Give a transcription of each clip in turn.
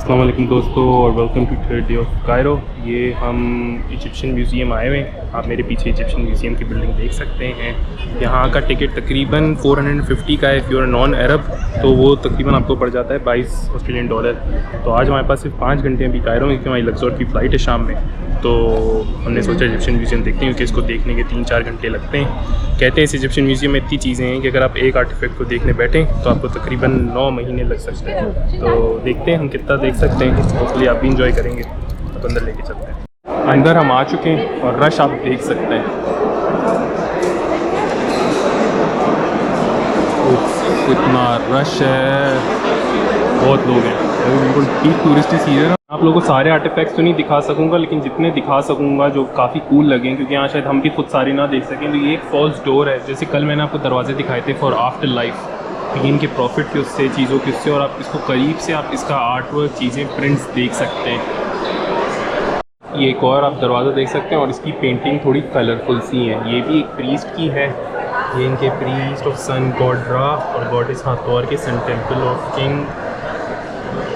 अस्सलाम वालेकुम दोस्तों और welcome to third day of Cairo. ये हम इजिप्शियन म्यूज़ियम आए हुए हैं। आप मेरे पीछे इजिप्शियन म्यूज़ियम की बिल्डिंग देख सकते हैं। यहाँ का टिकट तकरीबन 450 का है। इफ़ यू आर नॉन अरब तो वो तकरीबन आपको पड़ जाता है 22 ऑस्ट्रेलियन डॉलर। तो आज हमारे पास सिर्फ 5 घंटे अभी कायरो में, क्योंकि हमारी लग्जर की फ़्लाइट है शाम में। तो हमने सोचा इजिप्शियन म्यूज़ियम देखते हैं, क्योंकि इसको देखने के 3-4 घंटे लगते हैं। कहते हैं इस इजिप्शियन म्यूज़ियम में इतनी चीज़ें हैं कि अगर आप एक आर्टिफैक्ट को देखने बैठें तो आपको तकरीबन 9 महीने लग सकते हैं। तो देखते हैं हम कितना देख सकते हैं। होपफुली आप भी इंजॉय करेंगे। तो अंदर लेके चलते हैं। अंदर हम आ चुके हैं और रश आप देख सकते हैं। इतना रश है, बहुत लोग हैं। बिल्कुल पीक टूरिस्ट सीजन है। आप लोगों को सारे आर्टिफैक्ट्स तो नहीं दिखा सकूंगा, लेकिन जितने दिखा सकूंगा जो काफ़ी कूल लगें, क्योंकि यहाँ शायद हम भी खुद सारे ना देख सकें। तो ये एक फॉल्स डोर है। जैसे कल मैंने आपको दरवाजे दिखाए थे फॉर आफ्टर लाइफ, इनके प्रॉफिट के उससे, चीज़ों के उससे, और आप इसको करीब से आप इसका आर्ट वर्क, चीज़ें, प्रिंट्स देख सकते हैं। ये एक और आप दरवाज़ा देख सकते हैं और इसकी पेंटिंग थोड़ी कलरफुल सी है। ये भी एक प्रीस्ट की है। ये इनके प्रीस्ट ऑफ सन गॉड रा और गॉडेस हाथोर के सन टेम्पल ऑफ किंग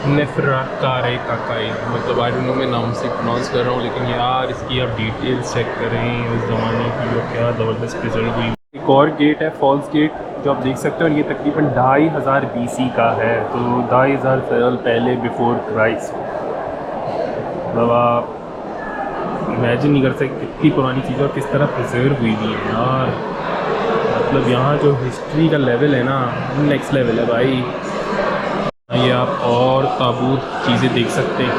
नेफरकारे काकाई, मतलब आई डोंट नो मैं नाम से प्रोनाउंस कर रहा हूँ, लेकिन यार इसकी आप डिटेल्स चेक करें उस ज़माने की, जो क्या ज़बरदस्त प्रिजर्व हुई। एक और गेट है, फॉल्स गेट, जो आप देख सकते हो। और ये तकरीबन 2500 BC का है। तो 2500 साल पहले बिफोर क्राइस्ट। मतलब आप इमेजिन नहीं कर सकते कितनी पुरानी चीज़ें और किस तरह प्रिजर्व हुई है यार। मतलब यहाँ जो हिस्ट्री का लेवल है ना, नेक्स्ट लेवल है भाई। ये आप और ताबूत चीज़ें देख सकते हैं।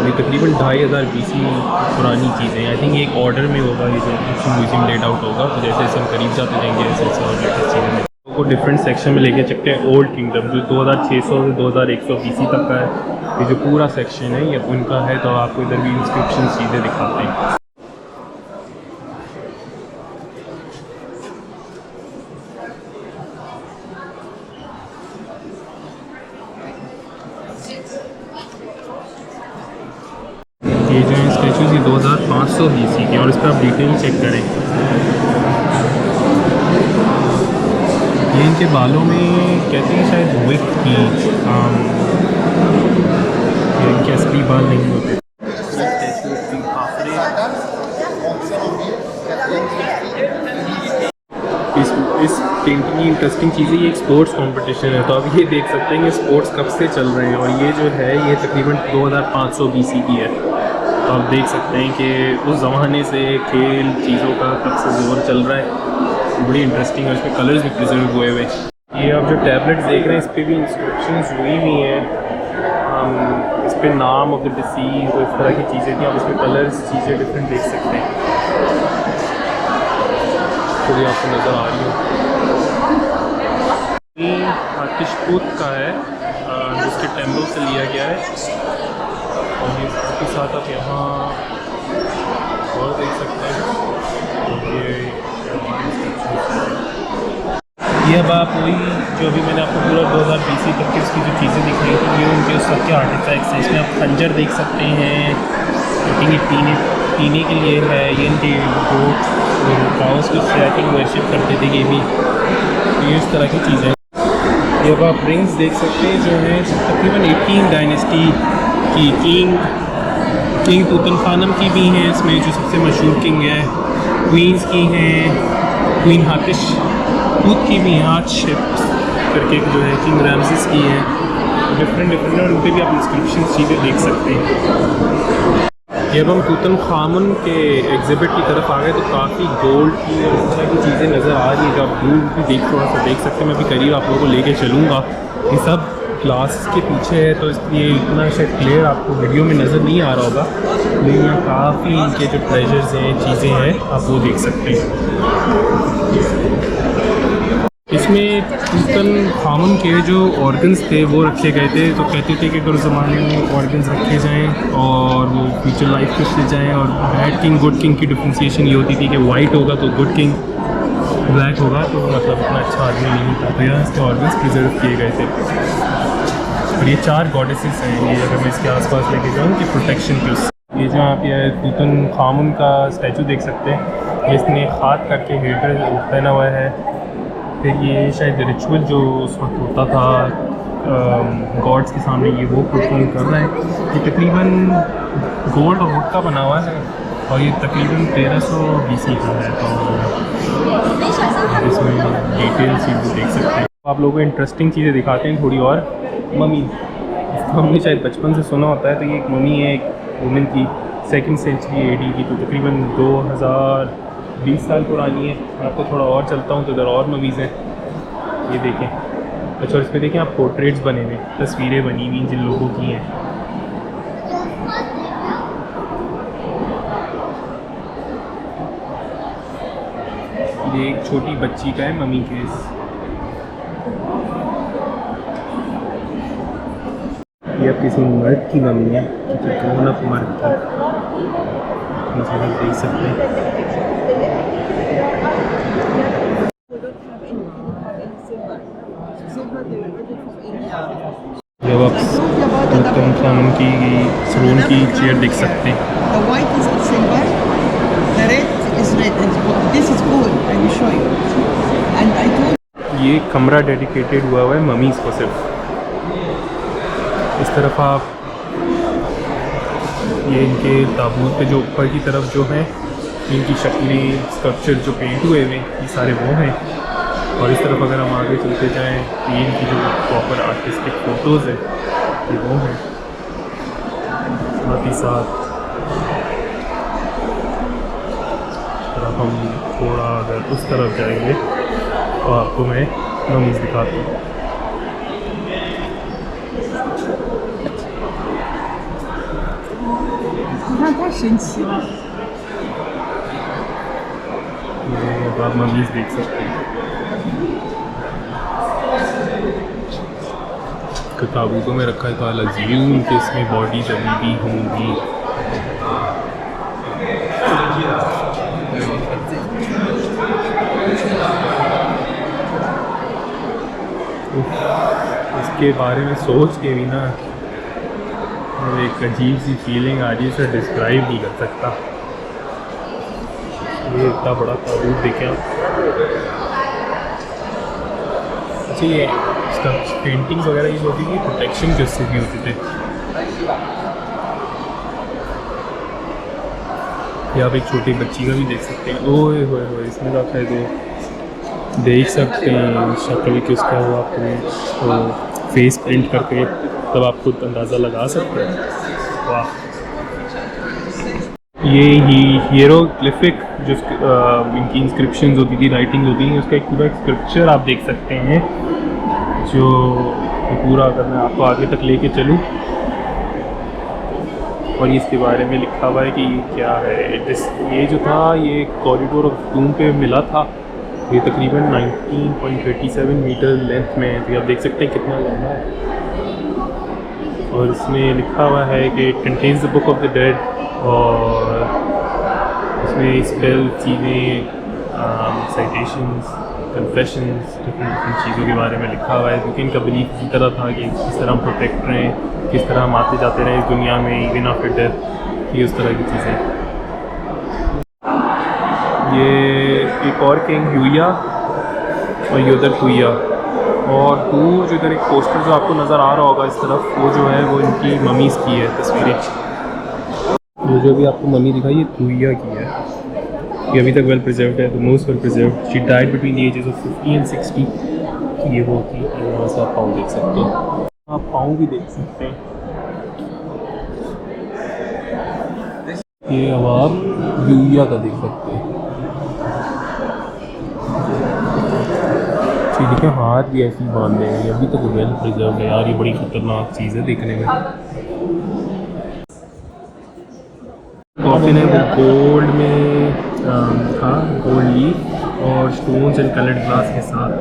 ये तकरीबन 2500 BC पुरानी चीज़ें। आई थिंक एक ऑर्डर में होगा ये जो म्यूज़ियम लेट आउट होगा। तो जैसे जैसे हम करीब जाते जाएंगे ऐसे ऐसे और लेटेस्ट चीज़ें में को डिफरेंट सेक्शन में लेके चलते हैं। ओल्ड किंगडम जो 2600 से 2100 BC तक का है, ये जो पूरा सेक्शन है ये उनका है। तो आपको इधर भी इंस्क्रिप्शन चीज़ें दिखाते हैं। ये जो है स्टैचूज ये 2500 BC के, और इस पर आप डिटेल चेक करें। ये इनके बालों में कहते हैं शायद विक की, ये इनके असली बाल नहीं होते। इस पेंटिंग की इंटरेस्टिंग चीज़ है, ये एक स्पोर्ट्स कंपटीशन है। तो आप ये देख सकते हैं कि स्पोर्ट्स कब से चल रहे हैं। और ये जो है ये तकरीबन 2500 BC की है। तो आप देख सकते हैं कि उस ज़माने से खेल चीज़ों का कब से जोर चल रहा है। बड़ी इंटरेस्टिंग है। इसमें कलर्स भी प्रिजर्व हुए हुए। ये आप जो टैबलेट्स देख रहे हैं इस पर भी इंस्क्रिप्शंस हुई हुई हैं। इस पर नाम ऑफ द डिसीज़ और इस तरह की चीज़ें थी। आप इसमें कलर्स चीज़ें डिफरेंट देख सकते हैं। तो ये आपको नज़र आ रही है। ये हातिशपुत का है, जिसके टेम्पल से लिया गया है। और ये इसके साथ आप यहाँ और देख सकते हैं। ये अब आप वही जो अभी मैंने आपको पूरा 2000 BC तक की उसकी जो चीज़ें दिखाई थी, ये उनके उस सब के आर्टिफैक्ट्स हैं। इसमें आप खंजर देख सकते हैं, ये पीने के लिए है। ये इनके गोट काउस को आई थिंक वर्शिप करते थे। ये इस तरह की चीज़ें। ये अब आप रिंग्स देख सकते हैं जो हैं तकरीबन 18 डायनेस्टी की, किंग तूतनखानम की भी हैं इसमें, जो सबसे मशहूर किंग है। क्वींस की हैं, क्वीन हातिशपुत की भी हैं, हातशेप्स करके जो है, किंग रैमसेस की हैं। डिफरेंट और उन पर भी आप इंस्क्रिप्शन चीज़ें देख सकते हैं। ये अब हम तूतनखामुन के एग्जिबिट की तरफ आ गए। तो काफ़ी गोल्ड की और इस तरह की चीज़ें नज़र आ रही हैं जो आप दूर भी थोड़ा सा देख सकते हैं। मैं अभी करीब आप लोगों को लेके चलूँगा। ये सब ग्लास के पीछे है, तो इसलिए इतना शायद क्लियर आपको वीडियो में नज़र नहीं आ रहा होगा, लेकिन यहाँ काफ़ी इनके जो ट्रेजर्स हैं, चीज़ें हैं, आप वो देख सकते हैं। इसमें तूतनखामुन के जो ऑर्गन्स थे वो रखे गए थे। तो कहते थे कि अगर उस ज़माने में ऑर्गन्स रखे जाएं और वो फ्यूचर लाइफ के से जाएँ। और बैड किंग गुड किंग की डिफ्रेंसिएशन ये होती थी कि वाइट होगा तो गुड किंग, ब्लैक होगा तो मतलब इतना अच्छा आदमी नहीं था। तो यहाँ इसके ऑर्गन्स प्रिजर्व किए गए थे। और ये 4 गॉडेसेस हैं। ये अगर मैं इसके आसपास लेके जाऊँ कि प्रोटेक्शन के उससे, ये जो आप ये तूतनखामुन का स्टैचू देख सकते हैं, जिसने खाद करके हेटर पहना हुआ है। फिर ये शायद रिचुअल जो उस वक्त होता था गॉड्स के सामने, ये वो परफॉर्म कर रहा है। ये तकरीबन गोल्ड और वुड का बना हुआ है और ये तकरीबन 1300 BC का है। तो इसमें डिटेल चीज़ें देख सकते हैं। आप लोगों को इंटरेस्टिंग चीज़ें दिखाते हैं थोड़ी और। मम्मी, इसको हमने शायद बचपन से सुना होता है। तो ये एक मम्मी है, एक वुमेन की, 2nd सेंचुरी AD की, तो तकरीबन 2020 साल पुरानी है। मैं आपको थोड़ा और चलता हूँ तो इधर और मम्मीज़ हैं, ये देखें। अच्छा, और इसमें देखें आप पोर्ट्रेट्स बने हुए, तस्वीरें बनी हुई जिन लोगों की हैं। ये एक छोटी बच्ची का है मम्मी केस। ये अब किसी मर्द की मम्मी है, क्योंकि ग्रोन अप मर्द की, जैसे आप देख सकते हैं। जब आप तुतनखामुन की सलून की चेयर देख सकते हैं। The white is silver, the red is red, and this is gold. I will show you. And I told ये कमरा डेडिकेटेड हुआ है ममीज़ को सिर्फ। इस तरफ आप ये इनके ताबूत पे जो ऊपर की तरफ जो है इनकी शक्लें, स्कल्पचर जो पेंट हुए हुए ये सारे वो हैं। और इस तरफ अगर हम आगे चलते जाएँ तो ये इनकी जो प्रॉपर आर्टिस्टिक फ़ोटोज़ हैं ये वो हैं। साथ ही साथ तरफ हम थोड़ा अगर उस तरफ जाएंगे तो आपको मैं ममीज़ दिखाता हूँ। ये अब आप ममीज़ देख सकते हैं। ताबूतों में रखा है तो अलज़ीम कि इसमें बॉडीज़ अभी भी होंगी। इसके बारे में सोच के भी ना एक अजीब सी फीलिंग आ रही है, इसे डिस्क्राइब नहीं कर सकता। ये इतना बड़ा ताबूत देखें आप। अच्छा, ये इसका पेंटिंग्स वगैरह ये होती थी, प्रोटेक्शन के उससे भी होते थे। या आप एक छोटी बच्ची का भी देख सकते हैं। ओए होए होए, इसमें तो आप शायद देख सकते हैं शक्ल कि उसका वो आपको फेस प्रिंट करके तब आप खुद अंदाज़ा लगा सकते हैं। वाह, ये ही हीरोग्लिफिक जो इनकी इंस्क्रिप्शंस होती थी, राइटिंग होती थी, उसका एक पूरा स्क्रिप्चर आप देख सकते हैं। जो पूरा अगर मैं आपको आगे तक लेके चलूँ और इसके बारे में लिखा हुआ है कि क्या है। ये जो था ये कॉरिडोर ऑफ डूम पे मिला था। ये तकरीबन 19.37 मीटर लेंथ में है। तो आप देख सकते हैं कितना लंबा है। और इसमें लिखा हुआ है कि it contains the book of the dead, और इसमें स्पेल चीज़ें, साइटेशंस, कन्फेशंस, डिफरेंट चीज़ों के बारे में लिखा हुआ है। क्योंकि इनका बिलीफ इसी तरह था कि किस तरह हम प्रोटेक्ट रहें, किस तरह हम आते जाते रहें इस दुनिया में इवन आफ्टर डेथ, ये उस तरह की चीज़ें। ये एक और किंग ह्यूया और ये उधर हुइया, और दूर जो इधर एक पोस्टर जो आपको नज़र आ रहा होगा इस तरफ, वो जो है वो इनकी ममीज़ की है तस्वीरें। वो जो भी आपको मम्मी दिखाई ये हुइया की है। ये अभी तक वेल प्रिजर्व्ड है, the most well preserved. She died between the ages of 50 and 60। ये वो थी। यहाँ से आप पाँव देख सकते हैं, आप पाँव भी देख सकते हैं। ये अब आप ह्यूया का देख सकते हैं। ठीक है, हाथ भी ऐसे ही बांधे हैं। ये अभी तक वेल प्रिजर्व्ड है यार। ये बड़ी ख़तरनाक चीज़ है देखने में। कॉफिन है वो गोल्ड में था, गोल्ड लीफ और स्टोन्स एंड कलर्ड ग्लास के साथ।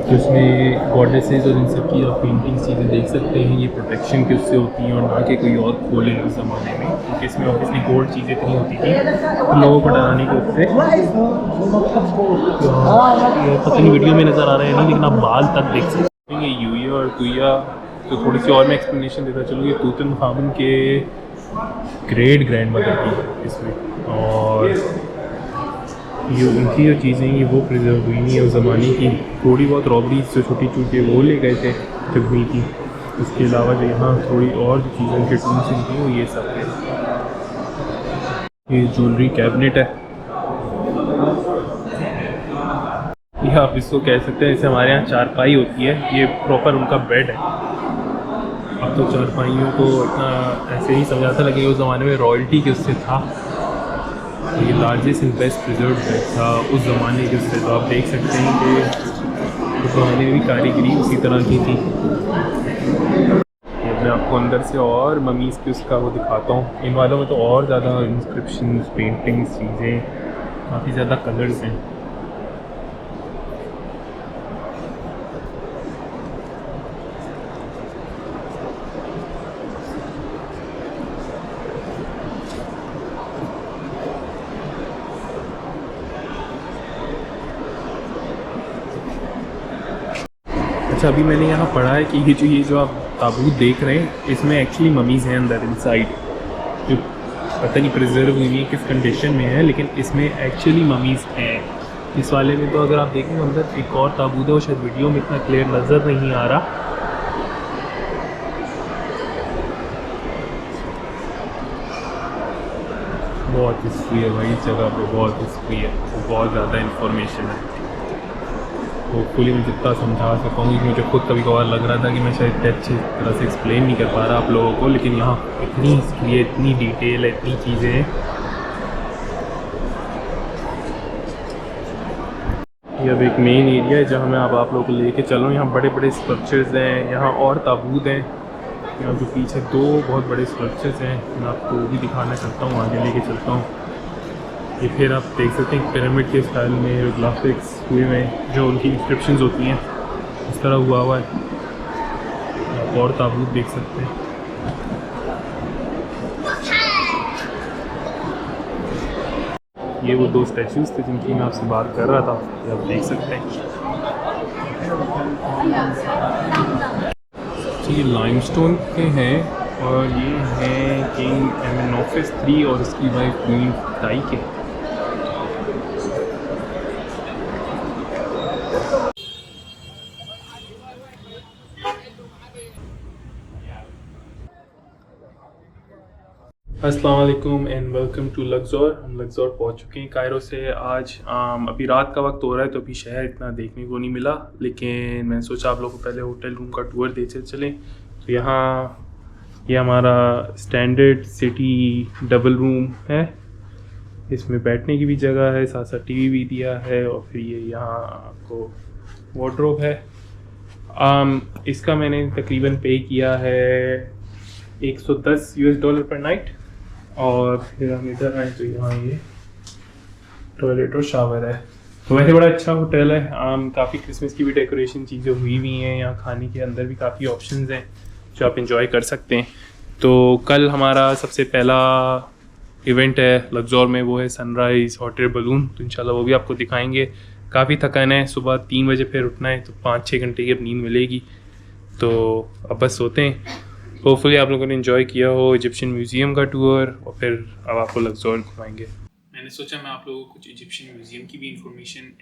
जिसमें गॉडेसेस और इन सब की आप पेंटिंग्स चीज़ें देख सकते हैं। ये प्रोटेक्शन की उससे होती हैं और ना कि कोई और खोले उस ज़माने में, क्योंकि इसमें ऑब्वियसली गोल्ड चीज़ें इतनी होती थी तो लोगों को डराने के उससे। पता नहीं वीडियो में नज़र आ रहा है नहीं, लेकिन आप बाल तक देख सकते हैं। ये ह्यूया और तुया, तो थोड़ी सी और मैं एक्सप्लेनेशन देता चलूँ। ये तूतनखामुन के ग्रेट ग्रैंड मदर की इसमें, और ये उनकी जो चीज़ें हैं वो प्रिजर्व हुई नहीं है उस ज़माने की। थोड़ी बहुत रॉबरीज जो छोटी छोटी वो ले गए थे जब हुई थी, उसके अलावा जो यहाँ थोड़ी और जो चीज़ें उनके टूल्स थी वो ये सब है। ये ज्वेलरी कैबिनेट है, ये आप इसको कह सकते हैं जैसे हमारे यहाँ चारपाई होती है, ये प्रॉपर उनका बेड है। अब तो चारपाइयों को इतना ऐसे ही समझा था, लेकिन उस ज़माने में रॉयल्टी के उससे था। तो ये largest and best preserve bed था उस ज़माने के उससे। तो आप देख सकते हैं कि उस ज़माने में भी कारीगरी उसी तरह की थी। ये मैं आपको अंदर से और ममीज़ की उसका वो दिखाता हूँ। इन वालों में तो और ज़्यादा इंस्क्रिप्शंस, पेंटिंग्स, चीज़ें, काफ़ी ज़्यादा कलर्स हैं। अच्छा, अभी मैंने यहाँ पढ़ा है कि ये जो आप ताबूत देख रहे हैं इसमें एक्चुअली ममीज़ हैं अंदर इनसाइड, जो पता नहीं प्रिजर्व हुई है किस कंडीशन में है, लेकिन इसमें एक्चुअली ममीज़ हैं। इस वाले में तो अगर आप देखें अंदर एक और ताबूत है, वो शायद वीडियो में इतना क्लियर नज़र नहीं आ रहा। बहुत हिस्ट्री है भाई इस जगह पे, बहुत हिस्ट्री है, बहुत ज़्यादा इंफॉर्मेशन है। होपफुली मैं जितना समझा सकता हूँ, मुझे खुद कभी कभार लग रहा था कि मैं शायद अच्छी तरह से एक्सप्लेन नहीं कर पा रहा आप लोगों को, लेकिन यहाँ इतनी हिस्ट्री है, इतनी डिटेल है, इतनी चीज़ें हैं। ये अब एक मेन एरिया है जहाँ मैं अब आप लोगों को लेके चल रहा हूँ। यहाँ बड़े बड़े स्ट्रक्चर्स हैं, यहाँ और ताबूत हैं। यहाँ जो पीछे दो बहुत बड़े स्ट्रक्चर्स हैं, मैं आपको वो भी दिखाना चाहता हूँ, आगे लेके चलता हूँ। ये फिर आप देख सकते हैं पिरामिड के स्टाइल में ग्राफिक्स हुए हुए हैं, जो उनकी इंस्क्रिप्शंस होती हैं इस तरह हुआ है। आप और ताबूत देख सकते हैं। ये वो दो स्टैचूज़ थे जिनकी मैं आपसे बात कर रहा था, ये आप देख सकते हैं। तो ये लाइमस्टोन के हैं और ये हैं किंग एमेनोफिस III और उसकी वाइफ क्वीन टाई के। अस्सलाम वालेकुम एंड वेलकम टू लग्ज़ोर। हम लग्ज़ोर पहुंच चुके हैं कायरो से आज। अभी रात का वक्त हो रहा है तो अभी शहर इतना देखने को नहीं मिला, लेकिन मैंने सोचा आप लोगों को पहले होटल रूम का टूर देते चलें। तो यहाँ ये हमारा स्टैंडर्ड सिटी डबल रूम है, इसमें बैठने की भी जगह है, साथ साथ टीवी भी दिया है, और फिर ये यहाँ आपको वार्डरोब है। इसका मैंने तकरीबन पे किया है $110 पर नाइट। और फिर हम इधर आए तो यहाँ ये टॉयलेट और शावर है। तो वैसे बड़ा अच्छा होटल है। काफ़ी क्रिसमस की भी डेकोरेशन चीज़ें हुई हुई हैं, यहाँ खाने के अंदर भी काफ़ी ऑप्शंस हैं जो आप इंजॉय कर सकते हैं। तो कल हमारा सबसे पहला इवेंट है लग्ज़ोर में, वो है सनराइज़ हॉट एयर बलून। तो इंशाल्लाह वो भी आपको दिखाएंगे। काफ़ी थकान है, सुबह 3 बजे फिर उठना है, तो 5-6 घंटे की अब नींद मिलेगी। तो अब बस सोते हैं। होपफुली आप लोगों ने एंजॉय किया हो इजिप्शियन म्यूज़ियम का टूर, और फिर अब आपको लग्ज़ोर घुमाएंगे। मैंने सोचा मैं आप लोगों को कुछ इजिप्शियन म्यूज़ियम की भी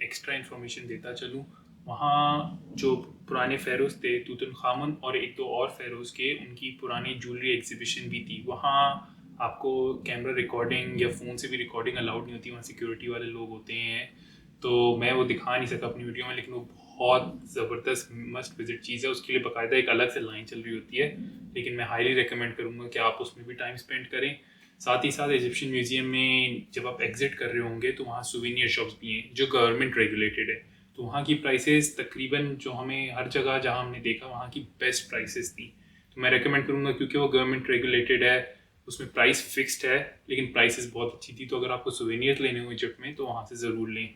एक्स्ट्रा इन्फॉर्मेशन देता चलूँ। वहाँ जो पुराने फ़ेरोज़ थे, तूतनखामुन और एक दो और फ़ेरोज़ के, उनकी पुरानी ज्वेलरी एग्जीबिशन भी थी। वहाँ आपको कैमरा रिकॉर्डिंग या फ़ोन से भी रिकॉर्डिंग अलाउड नहीं होती, वहाँ सिक्योरिटी वाले लोग होते हैं। तो मैं वो दिखा नहीं सका अपनी वीडियो में, लेकिन वो बहुत ज़बरदस्त मस्ट विजिट चीज़ है। उसके लिए बाकायदा एक अलग से लाइन चल रही होती है, लेकिन मैं हाईली रिकमेंड करूँगा कि आप उसमें भी टाइम स्पेंड करें। साथ ही साथ इजिप्शियन म्यूज़ियम में जब आप एग्जिट कर रहे होंगे तो वहाँ सुवेनियर शॉप्स भी हैं जो गवर्नमेंट रेगुलेटेड है। तो वहाँ की प्राइसेस तकरीबन जो हमें हर जगह जहाँ हमने देखा वहाँ की बेस्ट प्राइसेस थी। तो मैं रेकमेंड करूँगा, क्योंकि वो गवर्नमेंट रेगुलेटेड है, उसमें प्राइस फिक्स्ड है, लेकिन प्राइसेस बहुत अच्छी थी। तो अगर आपको सुवेनियर्स लेने हो इजिप्ट में तो वहाँ से ज़रूर लें।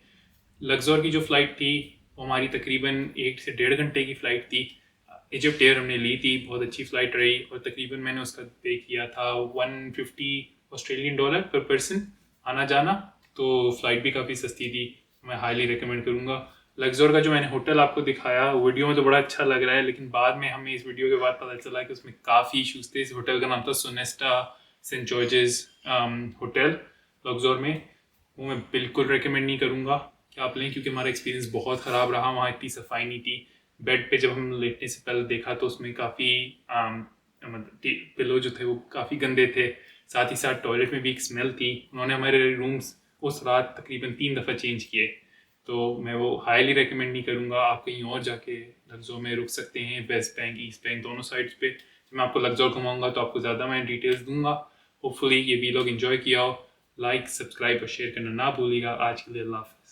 लग्ज़ोर की जो फ़्लाइट थी वो हमारी तकरीबन 1 से 1.5 घंटे की फ़्लाइट थी। इजिप्ट एयर हमने ली थी, बहुत अच्छी फ़्लाइट रही, और तकरीबन मैंने उसका पे किया था $150 पर पर्सन आना जाना। तो फ़्लाइट भी काफ़ी सस्ती थी, मैं हाईली रिकमेंड करूँगा। लग्ज़ोर का जो मैंने होटल आपको दिखाया वीडियो में तो बड़ा अच्छा लग रहा है, लेकिन बाद में हमें इस वीडियो के बाद पता चला कि उसमें काफ़ी इशूज़ थे। इस होटल का नाम था सोनेस्टा सेंट जॉर्जेस होटल लग्ज़ोर में। वो मैं बिल्कुल रिकमेंड नहीं करूँगा कि आप लें, क्योंकि हमारा एक्सपीरियंस बहुत ख़राब रहा। वहाँ इतनी सफाई नहीं थी। बेड पे जब हम लेटने से पहले देखा तो उसमें काफ़ी मतलब पिलो जो थे वो काफ़ी गंदे थे। साथ ही साथ टॉयलेट में भी एक स्मेल थी। उन्होंने हमारे रूम्स उस रात तकरीबन 3 दफ़ा चेंज किए। तो मैं वो हाईली रिकमेंड नहीं करूँगा। आप कहीं और जाके लग्जो में रुक सकते हैं, वेस्ट बैंक ईस्ट बैंक दोनों साइड्स पे। जब मैं आपको लग्जो घुमाऊँगा तो आपको ज़्यादा मैं डिटेल्स दूंगा। होपफुली ये वीलॉग एंजॉय किया हो। लाइक, सब्सक्राइब और शेयर करना ना भूलिएगा। आज के लिए अल्लाह हाफ़िज़।